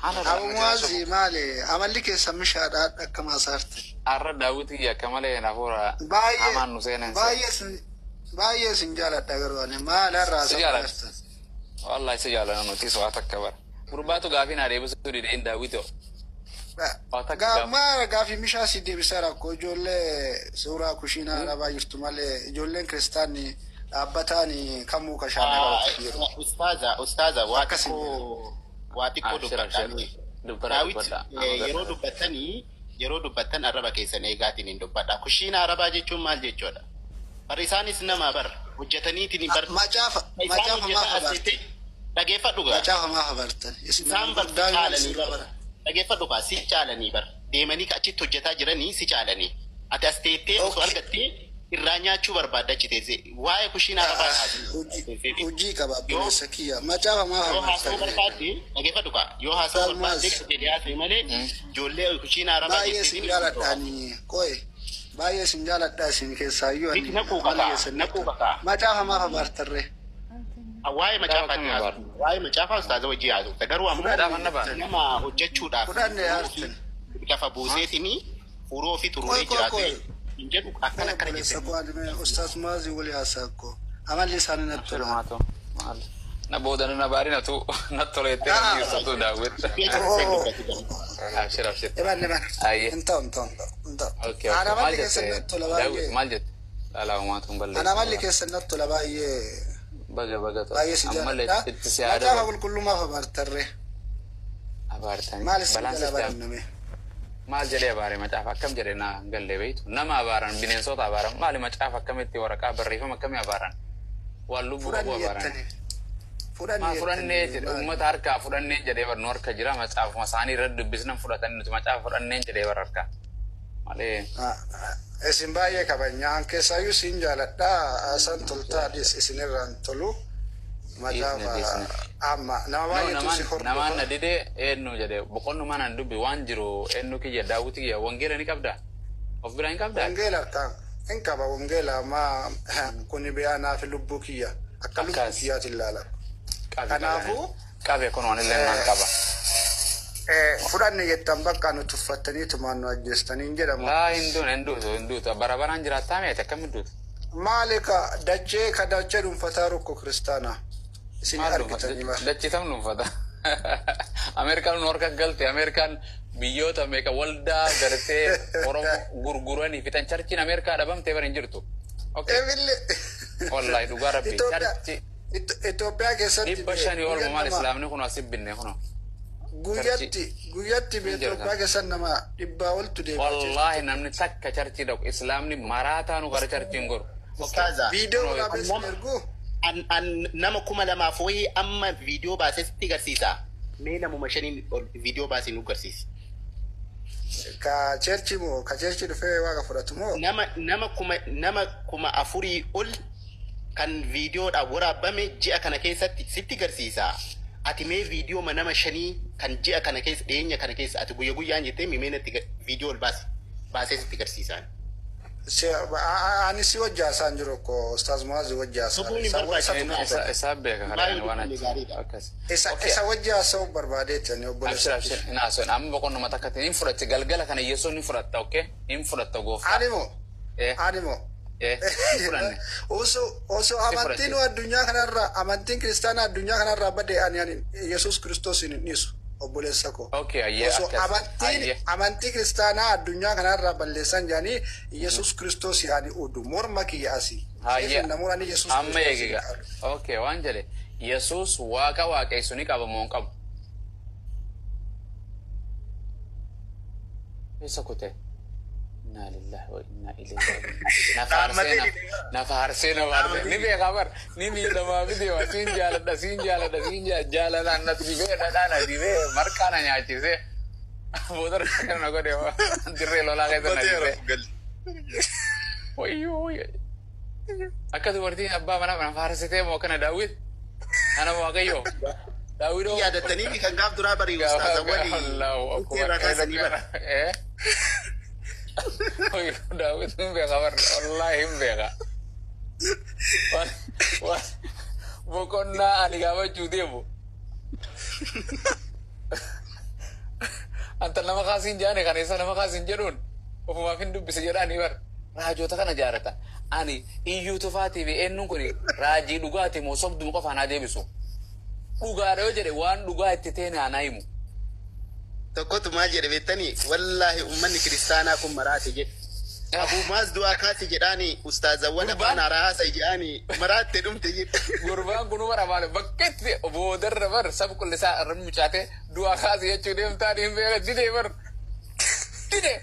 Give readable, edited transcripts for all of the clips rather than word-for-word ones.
أبو موازي مالي عمل لك سمش هذا كما صارت أرد داوود يا كمال نافورا أمان نسينا باي سنجالة تقروني ما لا راس والله سجالة أنا نوتي سواتك كبر برباتو قافين عليه بس تريد إن داويدو ما قافي مش هسيدي بسرعة كوجول سورة كوشينا ربا يفتمال جولين كريستاني أبتاني كمو كشامل أستاذة واتكو دبتاني داويت yeroo dubbattan arraba keessan eegaatiin hin dubbadha kushiina arabaa jechuun maal jechuudha bar isaanis nama bar hojjetaniitiin bar macaafa maa habarte dhageeffadhu gaa macaafa maa habartan isaan bar caalanii bar dhageeffadhu gaa si caalanii bar deemanii achitti hojjetaa jiranii si caalanii ati as teettee osoo argattee irraa nyaachuu barbaadachiteesse waa'ee kushiina arabaa hojii qaba bilisa kiyya macaafa maa habartan dhageeffadhu gaa yoo haasa'u barbaadde jedhee haasa'e malee ijoollee kushiina arabaa baay'ee sin jaaladhaanii qo'e baay'ee sin jaaladhaa isin keessaa iyyuu ani naquu qakaa macaafa maa habartarre waa'ee macaafa ustaaza wajjii haasa'u garuu ammoo nama hojjechuudhaaf lafa buuseetini furoo fi turuuree jiraatu jedhu akkana jechuudha. Ustaaz Maazi wali haasa'u amalli isaanii natti tola. نبودنا نباري نتو نتوليتي نيوساتو داوود أبشر أيه انت أوكي أنا مالك سنت ولا داوود مالجت لا ما تنبل أنا مالك سنت ولا باي بقى أمال التسعة ما أقول كل ما فبرتره أبارتني مال السنة مال جري أباري ما تعرف كم جرينا قال لي بيت نما أبارن بنين صوت أبارن مال ما تعرف كم يتي ورقة بريفة ما كم أبارن واللوب أبارن ما فرني أمة هركا فرني جدي ورنور كجرا ما تعرف مساني رد بزنم فرتان ما تعرف فرني جدي ورركا ماله اسم بايه كبنيا أنك سايو سينجالة دا أسان تلتا ديس إسنيران تلو ما جافا أما نما نديدي إنه جدي بقولنا ما ندوبي وانجرو إنه كي جداوتي يا وانجيلا نكبدا أفبرين كبدا وانجيلا كان إنك با وانجيلا ما كوني بيانا في لبوكيا أكل لبوكيا تلالا كنافو كافي كونوا اللي ما كابا فراني يتنبقى أنو تفتني تمانو أجستني إنجيلا لا هندو برابران جراتا ميتا كم هندو مالك دجي كدجي دون فتاروكو كريستانا سين أركتني ما دجي تم دون فتا أمريكان نوركا قلتي أمريكان بيوت أمريكا ولدا غرتي ورم غرغراني في تنشرتين أمريكا دبام تبر إنجرتو أوكي والله دوغا ربي شرتي إثيوبيا كيسات إبشاني أول ما الإسلام نكون أسيب بينه هنا guyyaatti beektota keessan nama dhibbaa oltu deema wallahi namni takka charchi dhaqu islaamni maraataa nu gara charchiin goru viidiyoo waraabessi ergu nama kuma lamaaf wayii amma viidiyoo baasetti garsiisa mee namuma shaniin viidiyoo baasee nu garsiisi ka cherchi moo ka cherchi dhufee waaqa fudhatu moo nama kuma afurii ol kan viidiyoodha waraabame ji'a kana keessatti sitti garsiisa ati mee viidiyoo nama shanii kan ji'a kana keessa dhiyeenya kana keessa ati guyyaan jettee mimeenatti viidiyoo baasee sitti garsiisan. Ani si wajjaasaan jiru ko Ustaaz Muazi wajjaasaan. Isa beeka haraan waan isa wajjaasoo barbaadeetti ani obboleessa. Abshir naason amma boqonnuma takkatti hin fudhatte galgala kana Yesuus ni fudhatta okay hin fudhatta gooftaa. Animo. Oso amantiin addunyaa kanarra amantiin kiristaanaa addunyaa kanarra badee ani Yesuus Kiristoos hin dhiisu obboleessa ko. Oso amantii kiristaanaa addunyaa kanarra balleessan jaanii Yesuus Kiristoos yaani odu morma kiyya asii. Namoonni Yesuus amma eegiga. Okay waan jedhe Yesuus waaqa waaqessu ni qaba moo hin qabu. Isa kutee. إنا لله وإنا إليه نفارسنا وارد نبي خبر نبي لما بدي وسين جالد أن تبيه دانا تبيه مركانا نياچي سه بودر كنا كده ترى لولا كده نجيبه ويو أكاد وردي أبا منا فارسته مو كنا داود أنا مو أكيو داود يا دتني كان قاب درا بري أستاذ ولي الله أكبر Oye, Daud mbe kabar wallahi mbe ka. Bokonna ani gawa chude bo. nama kaasin jaane kan isa nama kaasin jedhuun ofumaaf hin dubbise jedhaanii bar raajoota kana jaarata ani iyyuu tufaatii fi eenyuun kun raajii dhugaati moo sobduma qofaan haa deebisu dhugaadha yoo jedhe waan dhugaa itti teene haa himu. Tokkotu maal jedhe beektanii wallaahi ummanni kiristaanaa kun maraate jedhe. Abuu maas du'aa kaasi jedhaani ustaazawwan afaan haaraa jedhaani maraatte dhumte jedhe. Gurbaan kun bara maal bakkeetti boodarra bar sab qullisaa irra mucaate du'aa kaasi jechuu deemtaa hin beeka didee bar didee.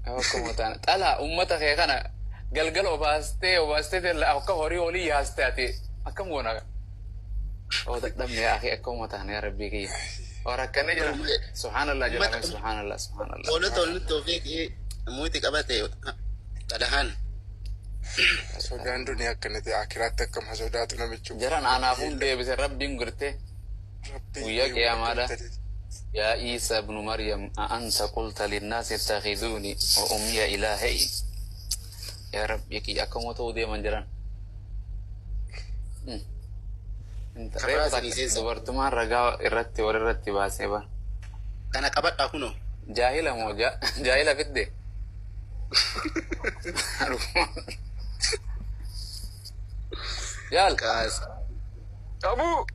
Akkuma taana xalaa uummata kee kana galgala obaastee akka horii olii yaastee ati akkam goona. Oh dadhabne yaa akhi akkuma taana yaa rabbii kiyya. Warakkana jira. Subhanallah jira. Subhanallah. Tolu toofiiqii muuti qabate dhalahan. Sodaan dunia akkanatti akiraatti akkam sodaatu namichu. Jaran anaafuun deebise rabbiin gurte. Guyyaa qiyaamaadha. يا عيسى ابن مريم أأنت قلت للناس اتخذوني وأمي إلهي يا رب يكي أكم وتودي من جران انت ريبتك دبرتمان رقا الرتي والرتي باسيبا أنا قبط أكونو جاهلة موجة جاهلة فدي يال كاس أبو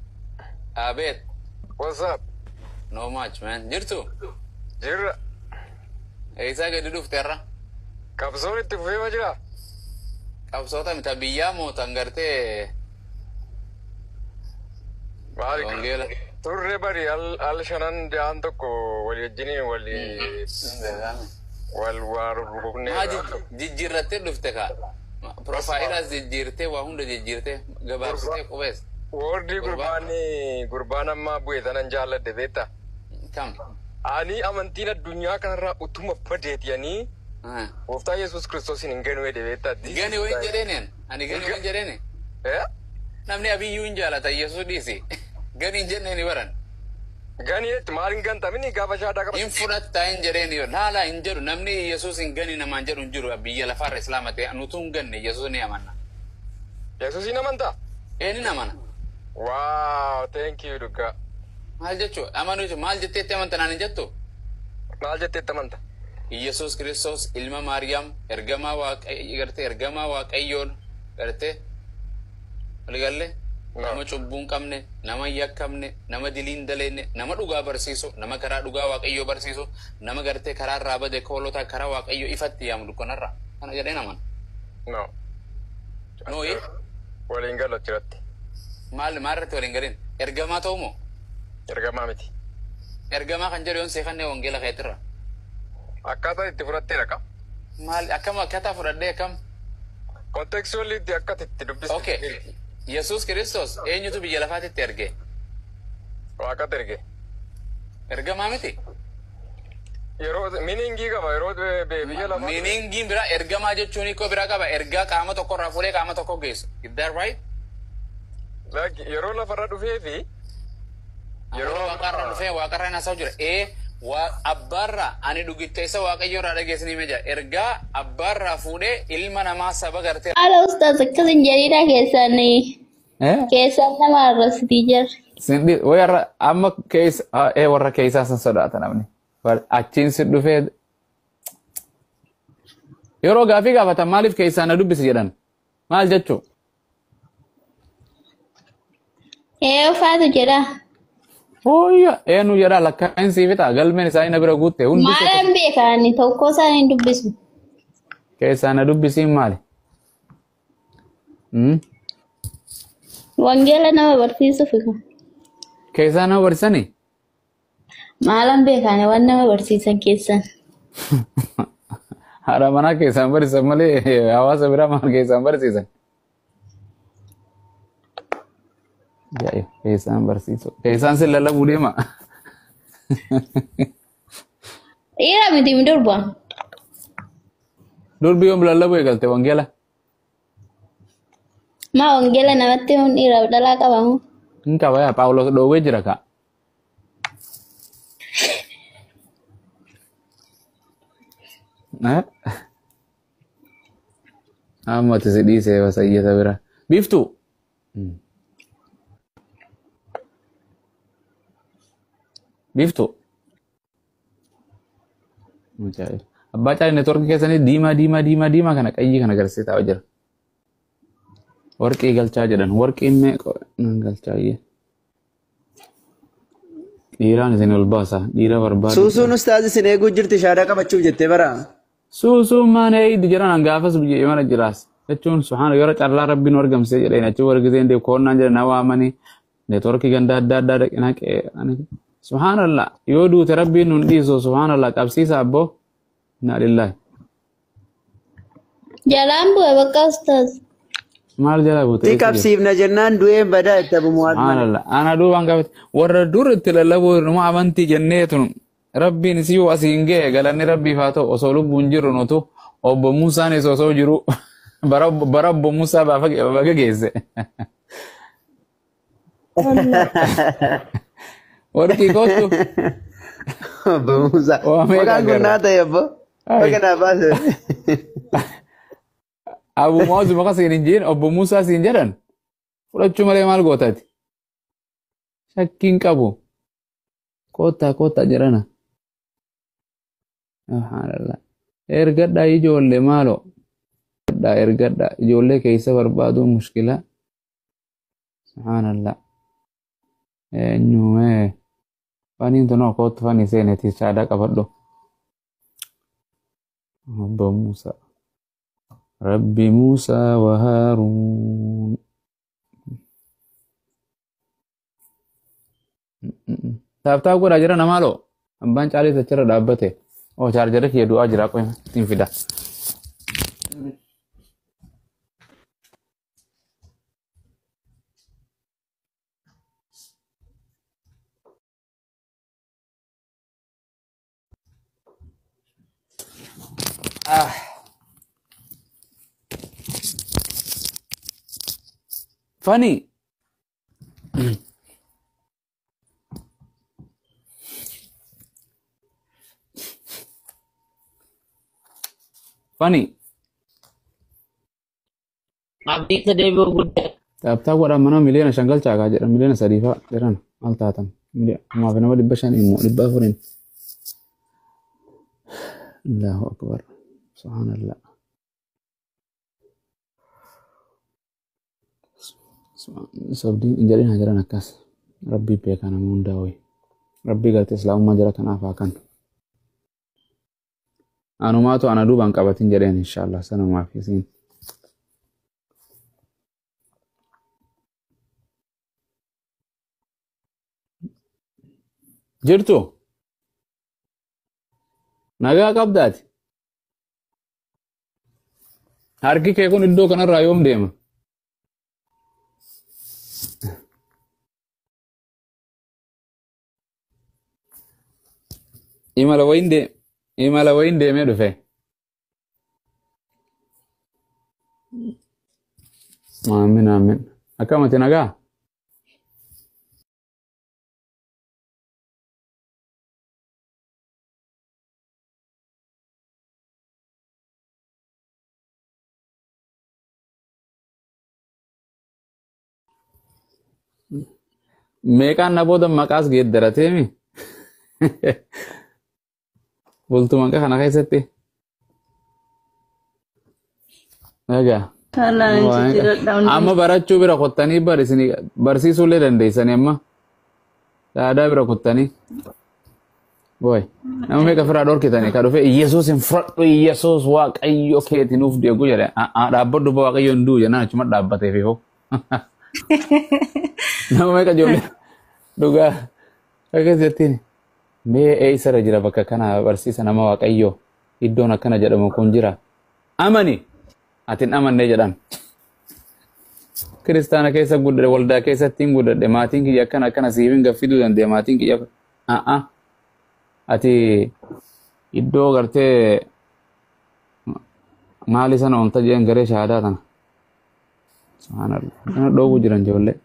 أبيت what's up no much man jirtu jirra eessa gadi dhufte irra qabsoon itti fufee ma jira qabsoota mita biyyaa mootan gartee maali wangeela turre bari al shanan jaan tokko walii wajjiniin wal waar rukunnee jijjiirrattee dhufte ka profaayilaas jijjiirtee waa hunda jijjiirtee gabaabsitee qubees wardi gurbaan amma bu'e tanan jaalladhe beektaa kam ani amantiin addunyaa kanarraa utuma badeetiyanii gooftaa Yesuus Kiristoosiin hin ganu jedhe beektaa gani waan jedheeneen ani gani waan jedheene namni abiyyuu hin jaalata Yesuus dhiisi gani hin jenneeni baran gani jetti maal hin gantamini gaafa shaadaa qaba hin fudhattaa hin jedheeni yoo laalaa hin jedhu namni Yesuus hin gani namaan jedhu hin jiru biyya lafaarra islaama ta'e nutu hin ganne Yesuus ni amanna Yesuusiin amantaa eenyuun amana wow thank you Dukka maal jechuun amanuu jechuun maal jetteetti amantan ani jettu maal jetteetti amanta Yesuus Kiristoos ilma Maariyaam ergamaa Waaqayyoon gartee waligalle nama cubbuun qabne nama yakkamne nama diliin daleenne nama dhugaa barsiisu nama karaa dhugaa Waaqayyoo barsiisu nama gartee karaa irraa bade koolota karaa Waaqayyoo ifatti yaamu kanarra kana jedheen amana no waliin galu achirratti maalirratti waliin galin ergamaa ta'u moo ergamaa miti ergamaa kan jedhu yoon seefannee wangeela keetirra akkaataa itti fudhatteedha kam maal akkam akkaataa fudhadhee akkam kontekstualiitti akkati itti dubbiste okay Yesuus Kiristoos eenyutu biyya lafaatitti erge waaqatu erge ergamaa miti yeroo miiningii qaba yeroo biyya lafaa miiningii bira ergamaa jechuun hiikoo bira qaba ergaa qaama tokko irraa fuudhee qaama tokko geessu is that right yeroo lafarra dhufee fi yeroo waaqarra dhufee waaqarra hin haasa'u jira abbaarraa ani dhugicha isa Waaqayyoo irraa dhageessanii meja ergaa abbaarraa fuudhee ilma namaa saba gartee Ala ustaz akkasin jedhidha keessan nama arrasitii jira. Sindi warra amma keessa warra keessaa san sodaata namni achiin si dhufee yeroo gaafii gaafatan maaliif keessaa na dubbisi jedhan maal jechuu Ufaatu jedha. Hooyya eenyu jedha lakkaa'in siifita galmeen isaanii na bira guutte hundi Maalaan beekani tokko isaan hin dubbisu. keessaa na dubbisiin maali? Wangeela nama barsiisuuf ifa. Keessaa nama barsiisanii? Maalaan beekani waan nama barsiisan keessan. Haadha manaa keessaan barsiisan malee hawaasa biraa maal keessaan barsiisan? Jaayo keessaan barsiisu. Keessaan sin lallabuu deema. Dhiira miti durba. Durbi yoom lallabuu eegalte wangeela? Maa wangeela namatti hun dhiira dhalaa qabamu. Hin qaba yaa Paawulos dhoowwee jira kaa. Amma ati si dhiisee wasayyata bira. Biiftuu? بيفتو مجاهد أباجا نتورك كيساني ديما كان أي كان أجرسي تاوجر ورك إيجال تاجرن ورك إمي نقال تاجي ديران زين الباسا ديرا برباد سوسو نستاذ سنة جوجر تشارك بچو جتة برا سو ما نهي دجران أنقافس بيجي إيمان الجراس تجون سبحان الله الله ربي نورجم سجى لين أشوف ورجزين دي كون نجار نوامني نتورك جندا دا إنك أنا سبحان الله يودو تربي نندي سبحان الله كابسي سابو نا لله jalan bu bakka ustaz مال جلا بوت تيكاب سيف نجنان دوين بدا تبو مواد سبحان الله أنا دو بانك وردور تلالبو نما أبنتي جنتهم ربي نسيو أسينجه قالني ربي فاتو أصولو بنجرو نتو أبو موسى نسوسو جرو برب موسى بافق جيزه وركي كوتو أبو موسى وكان كنا تيابو وكان أباس أبو موسى مكان سينجين أبو موسى سينجرن ولا cuma le mal gotati shakkin qabu kota jirana subhanallah ergadda ijolle malo ergadda ijolle keessa barbaadu mushkila subhanallah nyume fani tono kot fani seneti sada qabaddo Abba Musa Rabbi Musa wa Harun taaftaa godhaa jira namaaloo abbaan caalee sachirra dhaabbate oo chaarjara kiyya du'aa jira qoy ittiin fida funny funny abdi tadi bu gudda taaftaa godhaa mana miliyoona shangal caakaa jedha miliyoona sadiifaa jedhan al taatan maaf nama 500 immoo 400 Allahu akbar subhanallah sabdiin injaliin hajaran akkas rabbii beekana hundaa hoy rabbii galtee islaamummaa jara kanaaf haa kan anumaatu ana duubaan qabatin jedheen inshallah sanumaaf isiin jirtu nagaa qabdaati harki kee kun iddoo kanarraa yoom deema imala wayin deemee dhufe aamin akkamati nagaa meeqaan na booda maqaas geeddarateemi bultuma kana keessatti nagaa amma barachuu bira qottanii barsiisuullee dandeessanii amma aadaa bira qottanii woy nama meeqa firaa dhorkitanii ka dhufe Iyesuus hin fudhadhu Iyesuus waaqayyo keeti nuuf deegu jedhe dhaabbadhu ba waaqayyo hin duu jennaan achuma dhaabbateef hoo nama meeqa ijoollee dhugaa akkasittiin mee eessarra jira bakka kana barsiisa nama waaqayyo iddoon akkana jedhamu kun jira amani atin amannee jedhan kiristaana keessa guddadhe waldaa keessatti hin guddadhe maatiin kiyya akkana siif hin gaffiduu danda'e maatiin kiyya ati iddoo gartee maali sana onta jeen garee shahaadaa tana subhanallah kana dhoobu jiran ijoollee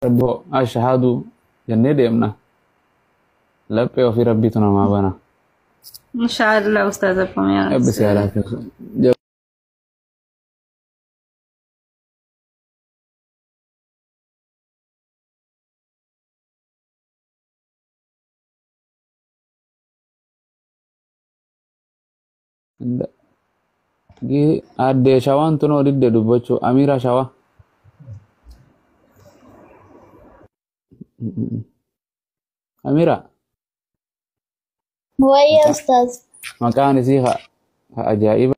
rabbi ashhadu jennee deemna laphee ofii rabbiitu namaa bana inshallah ustaz akkam yaa ebbisi yaa laafee Adde shawaan tunoo didde dubbachuu Amiira Shawaa. Amiira. Wayya Ustaaz. Maqaan isii ajaa'iba.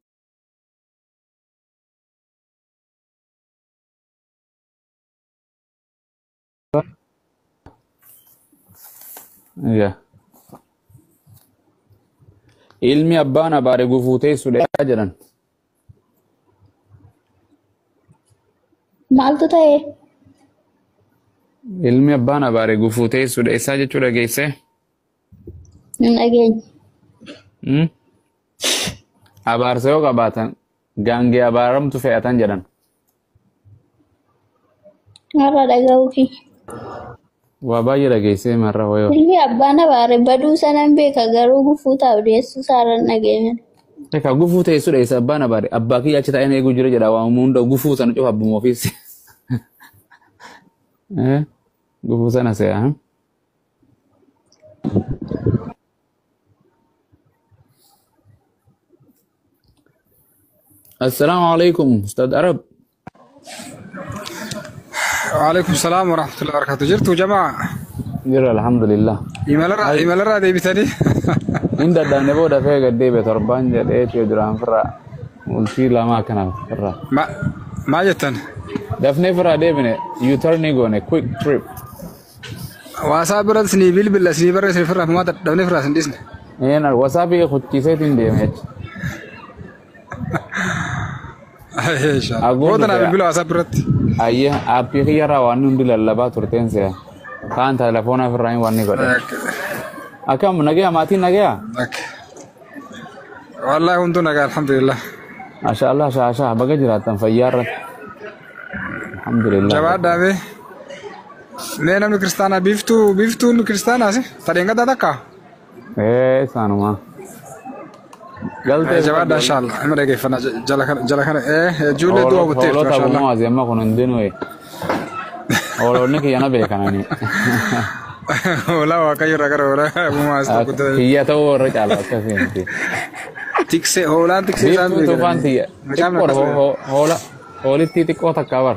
Ilmi abbaan abaare gufuutee sudhaa jedhan. Maaltu ta'e? Ilmi abbaan abaare gufuutee sudheessaa jechuu dhageessee? Hin dhageenye. Abaarsa yoo qabaatan gaangee abaaramtu fe'atan jedhan. Har'a dhaga'uufi. Waa baay'ee dhageessee marra hoyoo. Ilmi abbaan abaare baduu sanan beeka garuu gufuu taa'u deessuu isaarra hin dhageenye. Eka gufuu ta'e sudheessa abbaan abaare abbaa kiyya achi ta'een eeguu jira jedha waan hunda gufuu sana cufa abbuma ofiisi. Gufuu sana se'a. السلام عليكم أستاذ عرب. وعليكم السلام ورحمة الله وبركاته. جرتوا جماعة؟ جرى الحمد لله. إيميل دي بتاني. إن دا نبودا فيه قد دي بتربان جد إيش يدران فرا والفيل ما كان فرا. ما جتن. دفني فرا دي بني you turn on a quick trip. واسابرد سنيبيل بالله سنيبر سنفرا ما دفني فرا سنديسن. إيه واسابي خد كيسة تندي ميت. Godana bibilo asabrat. Ayya api khiyara wanu ndila laba turten se. Kan telefona firrain wani goda. Akam nagaya mati nagaya. Wallahi untu naga alhamdulillah. Masha Allah sha baga jiratan fayyarat. Alhamdulillah. Jawab dawe. Nena nu kristana biftu nu kristana se. Tadenga dadaka. Sanuma. جواد ان شاء الله امر كيف انا جلكنا جولة دو بتير ان شاء الله ما زي ما كنا ندينه اولو نك يانا بيكانني ولا وكاي رغر ولا ما استقد هي تو رجال كفين تكسي هولان تكسي سان تو فانتي هولي تيتي كوتا كاور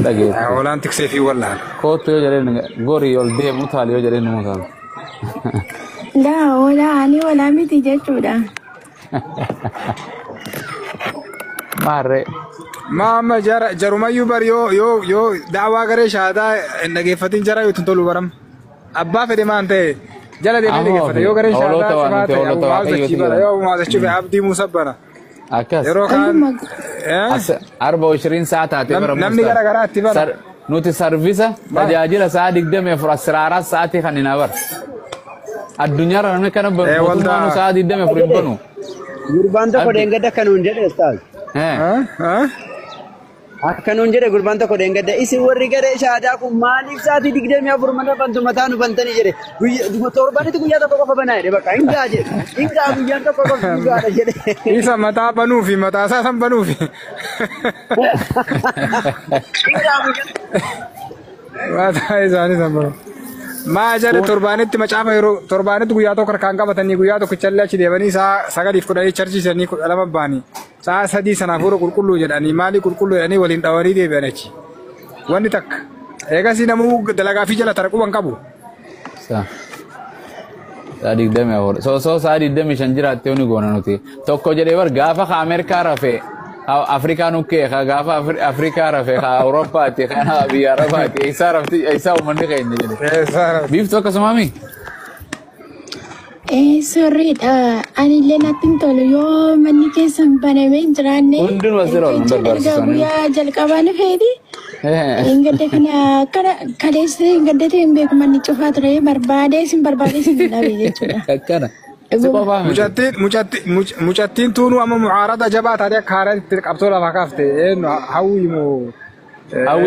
دغه هولان تكسي في ولا كوتو جرين غوري يول دي متاليو جرين متال لا ولا أنا ولا ميتي جاتودا. مارة. ما جرما يبر يو دعوة كره شهادة إنك فتين جرا يتنتلو برام. أبا في دمان تي جلا دي بدي كفته يو كره شهادة يو ما تشوف عبدي مصبرة. أكاس. يروكان. 24 ساعة تعتبر. نمني كره تعتبر. نوتي سيرفيسا تجاجيل ساعة دقدم يفرسرارات ساعتي خنينا بر. الدنيا رانه كنا بموتومانو ساعة دقدم يفربنو. Gurbaan tokko deengadda kanuun jedhe Ustaaz. Kanuun jedhe gurbaan tokko deengadda isin warri gadee shaadaa kun maaliif sa'aatii 24 mana bantu mataa nu bantanii jedhe torbanitti guyyaa tokko qofa banaa jedhe bakka hingaa jedhe hingaa guyyaan tokko qofa dhugaadha jedhe. Isa mataa banuufi mataa isaa san banuufi. Mataa isaanii san banuufi. ما جرى تربانة تمشافة يرو تربانة تقول يا تو كركان كا بتني قول يا تو كتشلة شيء ديواني ساعة يفكر أي شرطي سني ألم باني ساعة سدي سنافورو كل جد مالي كل يعني ولين داوري دي بيناتي واني تك إيجا سينا مو دلعا في جلا تركوا بانكابو سادي دم يا ور سادي دم يشنجرا تيوني قونا نوتي تو كوجري ور غافا أمريكا رافي أفريقيا نوكي غافا أفريقيا رافي أوروبا تي خنا بياربا تي إيسا ومني خيني جدي بيفتو كسمامي sorry ani le natin tolo yo mani ke sampane me intrane undun wasiro number barsani ya jalqabane fedi ingade kana kadese ingade tembe mani chofatre barbade sin dabe jechuudha kana مجتين تونو أما معارضة جبات هذه كارن تقبضوا لها كافته إنه هاوي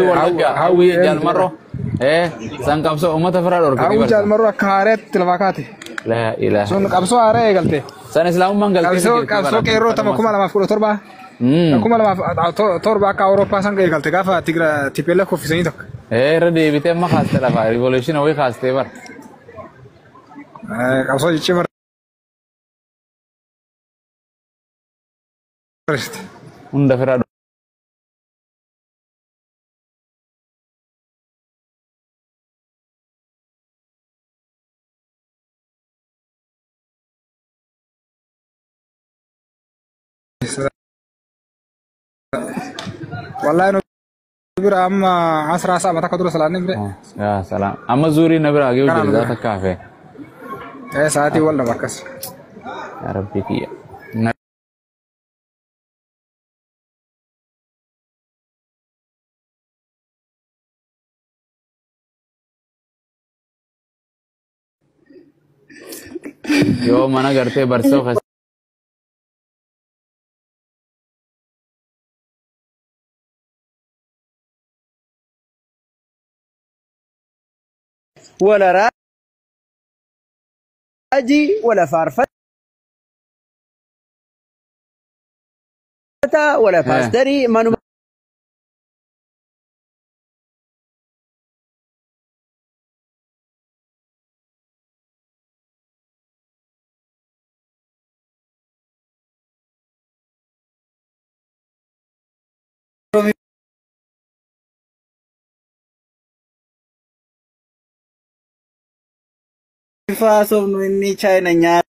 ولا هاوي جال مرة سانكابسو أمة تفرار أوركي هاوي جال مرة كارت تلفاكاتي لا إله سون كابسو أريه قلتي سان إسلام من قلتي كابسو كيرو تما كم على مفكور تربا كم على تربا كأوروبا سان كي قلتي كافة تقرأ تبيله كوفي سنيتك ردي بيتم ما خاصة لا ريفولوشن هو خاصة بار كابسو يجي Hunda fira والله نبرة أما 10 ساعة ما تقدر صلاة نبرة يا سلام أما زوري نبرة أجيب جلدات الكافيه إيه ساعتي ولا بكس يا ربي كي يوم أنا قرتي برسو ولا راجي ولا فارفة ولا باستري ما فاسو مني China